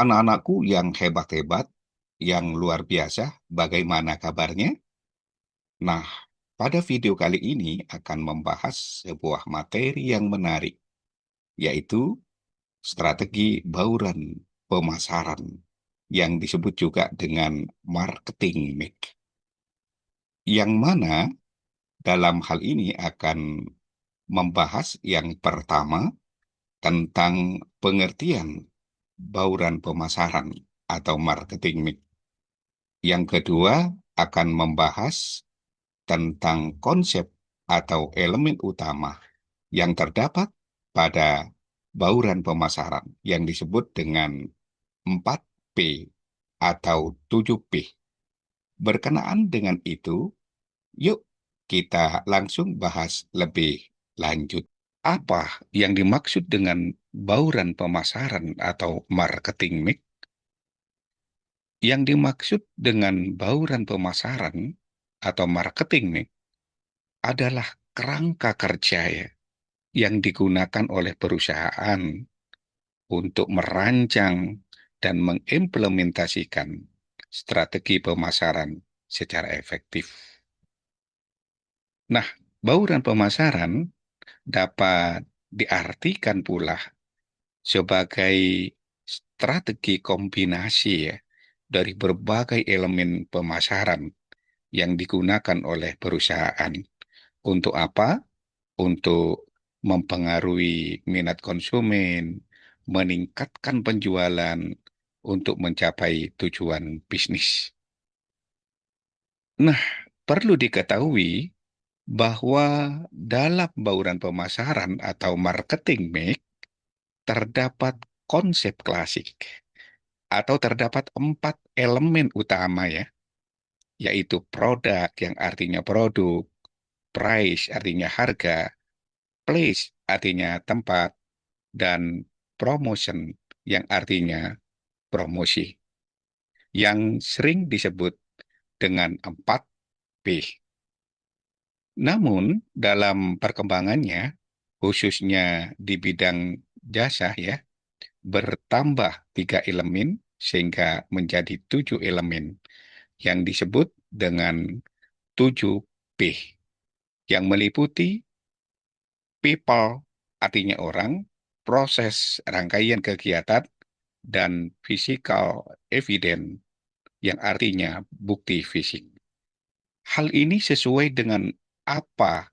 anak-anakku yang hebat-hebat, yang luar biasa, bagaimana kabarnya? Nah, pada video kali ini akan membahas sebuah materi yang menarik, yaitu strategi bauran pemasaran, yang disebut juga dengan marketing mix. Yang mana dalam hal ini akan membahas yang pertama tentang pengertian bauran pemasaran atau marketing mix. Yang kedua akan membahas tentang konsep atau elemen utama yang terdapat pada bauran pemasaran yang disebut dengan 4P atau 7P. Berkenaan dengan itu, yuk kita langsung bahas lebih lanjut. Apa yang dimaksud dengan bauran pemasaran atau marketing mix? Yang dimaksud dengan bauran pemasaran atau marketing mix adalah kerangka kerja ya, yang digunakan oleh perusahaan untuk merancang dan mengimplementasikan strategi pemasaran secara efektif. Nah, bauran pemasaran dapat diartikan pula sebagai strategi kombinasi ya, dari berbagai elemen pemasaran yang digunakan oleh perusahaan. Untuk apa? Untuk mempengaruhi minat konsumen, meningkatkan penjualan untuk mencapai tujuan bisnis. Nah, perlu diketahui bahwa dalam bauran pemasaran atau marketing mix terdapat konsep klasik atau terdapat 4 elemen utama ya, yaitu produk yang artinya produk, price artinya harga, place artinya tempat, dan promotion yang artinya promosi, yang sering disebut dengan 4P. Namun, dalam perkembangannya, khususnya di bidang jasa ya, bertambah 3 elemen sehingga menjadi 7 elemen yang disebut dengan 7P, yang meliputi people artinya orang, proses rangkaian kegiatan, dan physical evidence yang artinya bukti fisik. Hal ini sesuai dengan apa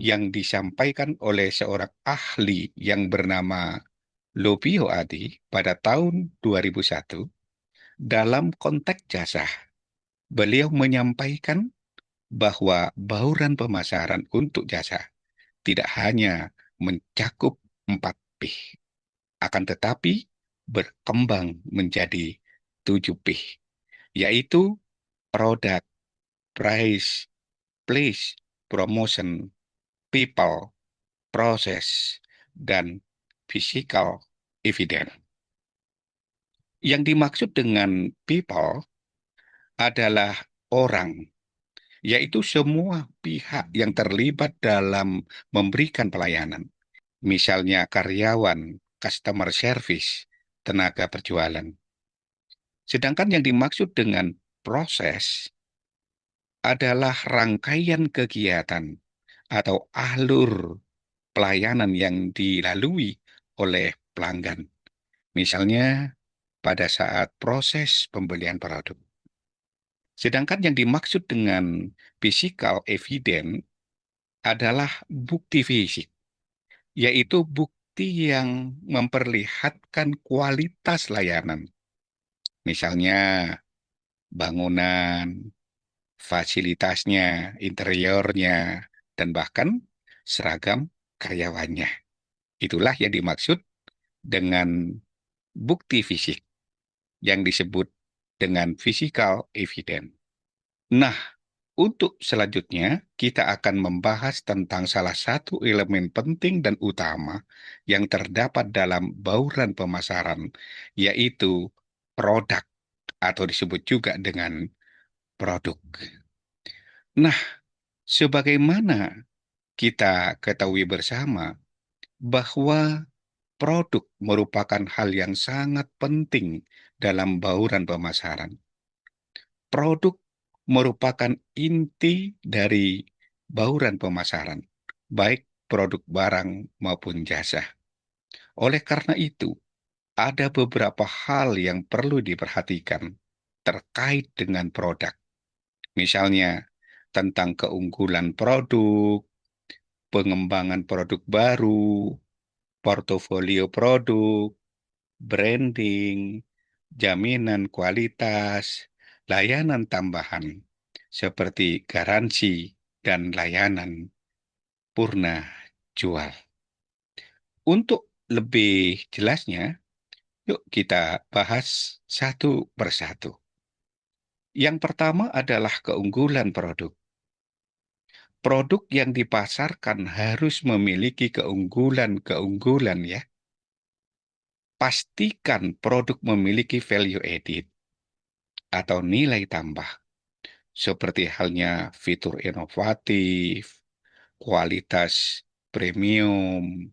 yang disampaikan oleh seorang ahli yang bernama Lobio Adi pada tahun 2001 dalam konteks jasa. Beliau menyampaikan bahwa bauran pemasaran untuk jasa tidak hanya mencakup 4P, akan tetapi berkembang menjadi 7P, yaitu product, price, place, promotion, people, process, dan physical evidence. Yang dimaksud dengan people adalah orang, yaitu semua pihak yang terlibat dalam memberikan pelayanan. Misalnya karyawan, customer service, tenaga perjualan. Sedangkan yang dimaksud dengan proses adalah rangkaian kegiatan atau alur pelayanan yang dilalui oleh pelanggan. Misalnya pada saat proses pembelian produk. Sedangkan yang dimaksud dengan physical evidence adalah bukti fisik, yaitu bukti yang memperlihatkan kualitas layanan. Misalnya bangunan, fasilitasnya, interiornya, dan bahkan seragam karyawannya. Itulah yang dimaksud dengan bukti fisik yang disebut dengan physical evidence. Nah, untuk selanjutnya kita akan membahas tentang salah satu elemen penting dan utama yang terdapat dalam bauran pemasaran, yaitu produk atau disebut juga dengan produk. Nah, sebagaimana kita ketahui bersama bahwa produk merupakan hal yang sangat penting dalam bauran pemasaran. Produk merupakan inti dari bauran pemasaran, baik produk barang maupun jasa. Oleh karena itu, ada beberapa hal yang perlu diperhatikan terkait dengan produk. Misalnya, tentang keunggulan produk, pengembangan produk baru, portofolio produk, branding, jaminan kualitas, layanan tambahan, seperti garansi dan layanan purna jual. Untuk lebih jelasnya, yuk kita bahas satu persatu. Yang pertama adalah keunggulan produk. Produk yang dipasarkan harus memiliki keunggulan-keunggulan ya. Pastikan produk memiliki value added atau nilai tambah, seperti halnya fitur inovatif, kualitas premium,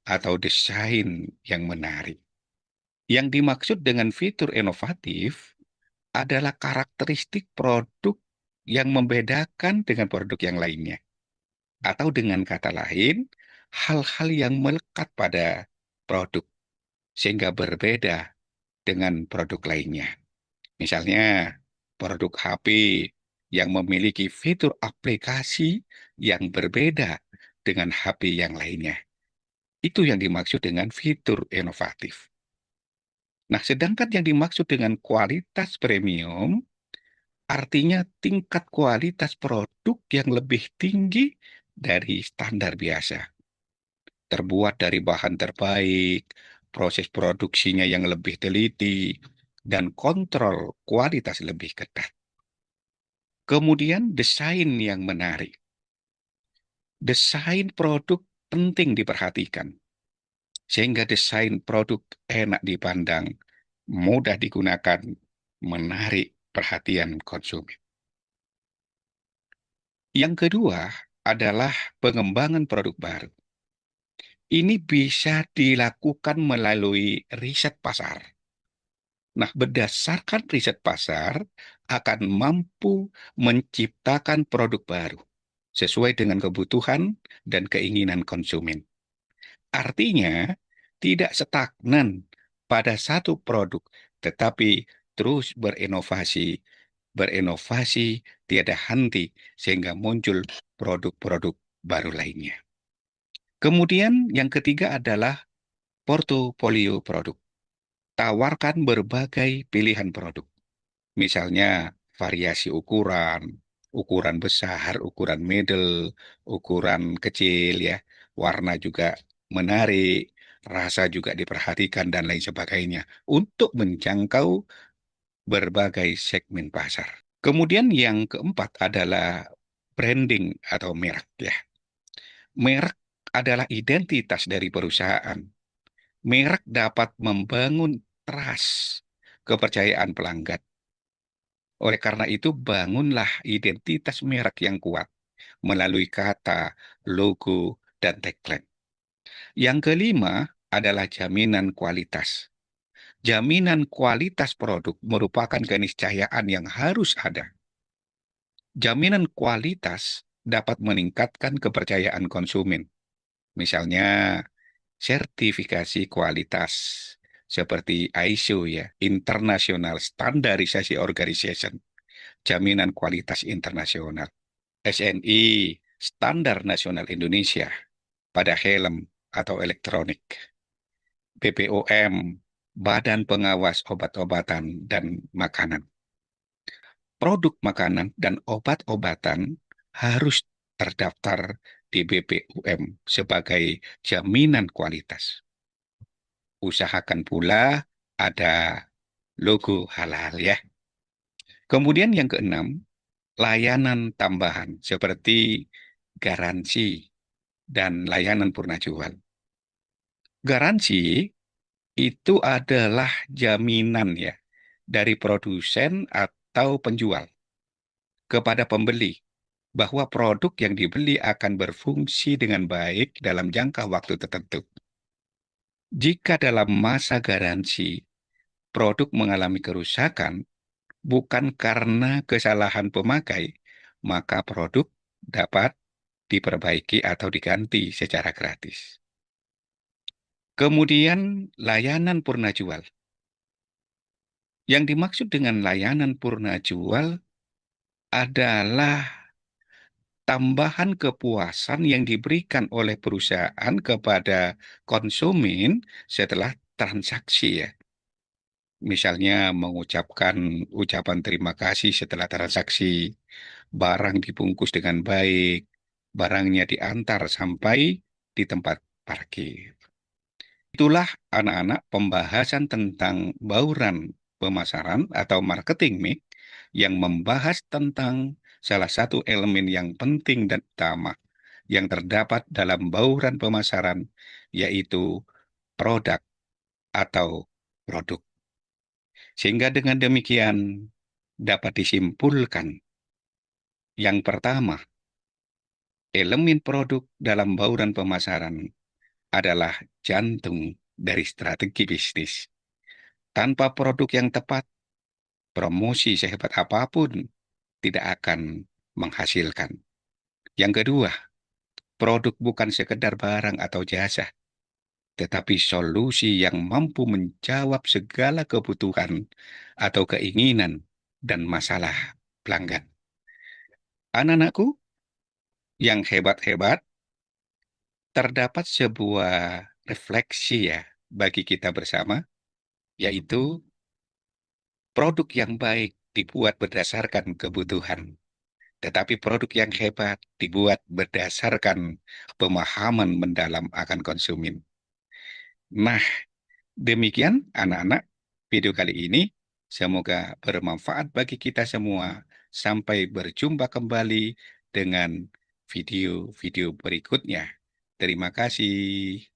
atau desain yang menarik. Yang dimaksud dengan fitur inovatif adalah karakteristik produk yang membedakan dengan produk yang lainnya. Atau dengan kata lain, hal-hal yang melekat pada produk sehingga berbeda dengan produk lainnya. Misalnya, produk HP yang memiliki fitur aplikasi yang berbeda dengan HP yang lainnya. Itu yang dimaksud dengan fitur inovatif. Nah, sedangkan yang dimaksud dengan kualitas premium, artinya tingkat kualitas produk yang lebih tinggi dari standar biasa. Terbuat dari bahan terbaik, proses produksinya yang lebih teliti, dan kontrol kualitas lebih ketat. Kemudian desain yang menarik. Desain produk penting diperhatikan, sehingga desain produk enak dipandang, mudah digunakan, menarik perhatian konsumen. Yang kedua adalah pengembangan produk baru. Ini bisa dilakukan melalui riset pasar. Nah, berdasarkan riset pasar, akan mampu menciptakan produk baru sesuai dengan kebutuhan dan keinginan konsumen. Artinya, tidak stagnan pada satu produk, tetapi terus berinovasi, berinovasi tiada henti, sehingga muncul produk-produk baru lainnya. Kemudian yang ketiga adalah portofolio produk. Tawarkan berbagai pilihan produk. Misalnya variasi ukuran, ukuran besar, ukuran middle, ukuran kecil ya, warna juga menarik, rasa juga diperhatikan dan lain sebagainya untuk menjangkau berbagai segmen pasar. Kemudian yang keempat adalah branding atau merek ya. Merek adalah identitas dari perusahaan. Merek dapat membangun trust, kepercayaan pelanggan. Oleh karena itu, bangunlah identitas merek yang kuat melalui kata, logo, dan tagline. Yang kelima adalah jaminan kualitas. Jaminan kualitas produk merupakan keniscayaan yang harus ada. Jaminan kualitas dapat meningkatkan kepercayaan konsumen. Misalnya, sertifikasi kualitas seperti ISO ya, International Standardization Organization, jaminan kualitas internasional. SNI, Standar Nasional Indonesia, pada helm atau elektronik. BPOM, Badan Pengawas Obat-obatan dan Makanan. Produk makanan dan obat-obatan harus terdaftar di BPOM sebagai jaminan kualitas. Usahakan pula ada logo halal ya. Kemudian yang keenam, layanan tambahan seperti garansi dan layanan purna jual. Garansi itu adalah jaminan ya dari produsen atau penjual kepada pembeli bahwa produk yang dibeli akan berfungsi dengan baik dalam jangka waktu tertentu. Jika dalam masa garansi produk mengalami kerusakan, bukan karena kesalahan pemakai, maka produk dapat diperbaiki atau diganti secara gratis. Kemudian, layanan purna jual. Yang dimaksud dengan layanan purna jual adalah tambahan kepuasan yang diberikan oleh perusahaan kepada konsumen setelah transaksi ya. Misalnya mengucapkan ucapan terima kasih setelah transaksi, barang dibungkus dengan baik, barangnya diantar sampai di tempat parkir. Itulah anak-anak pembahasan tentang bauran pemasaran atau marketing mix yang membahas tentang salah satu elemen yang penting dan utama yang terdapat dalam bauran pemasaran, yaitu produk atau produk. Sehingga dengan demikian dapat disimpulkan, yang pertama, elemen produk dalam bauran pemasaran adalah jantung dari strategi bisnis. Tanpa produk yang tepat, promosi sehebat apapun tidak akan menghasilkan. Yang kedua, produk bukan sekedar barang atau jasa, tetapi solusi yang mampu menjawab segala kebutuhan atau keinginan dan masalah pelanggan. Anak-anakku yang hebat-hebat, terdapat sebuah refleksi ya bagi kita bersama, yaitu produk yang baik dibuat berdasarkan kebutuhan. Tetapi produk yang hebat dibuat berdasarkan pemahaman mendalam akan konsumen. Nah, demikian anak-anak video kali ini. Semoga bermanfaat bagi kita semua. Sampai berjumpa kembali dengan video-video berikutnya. Terima kasih.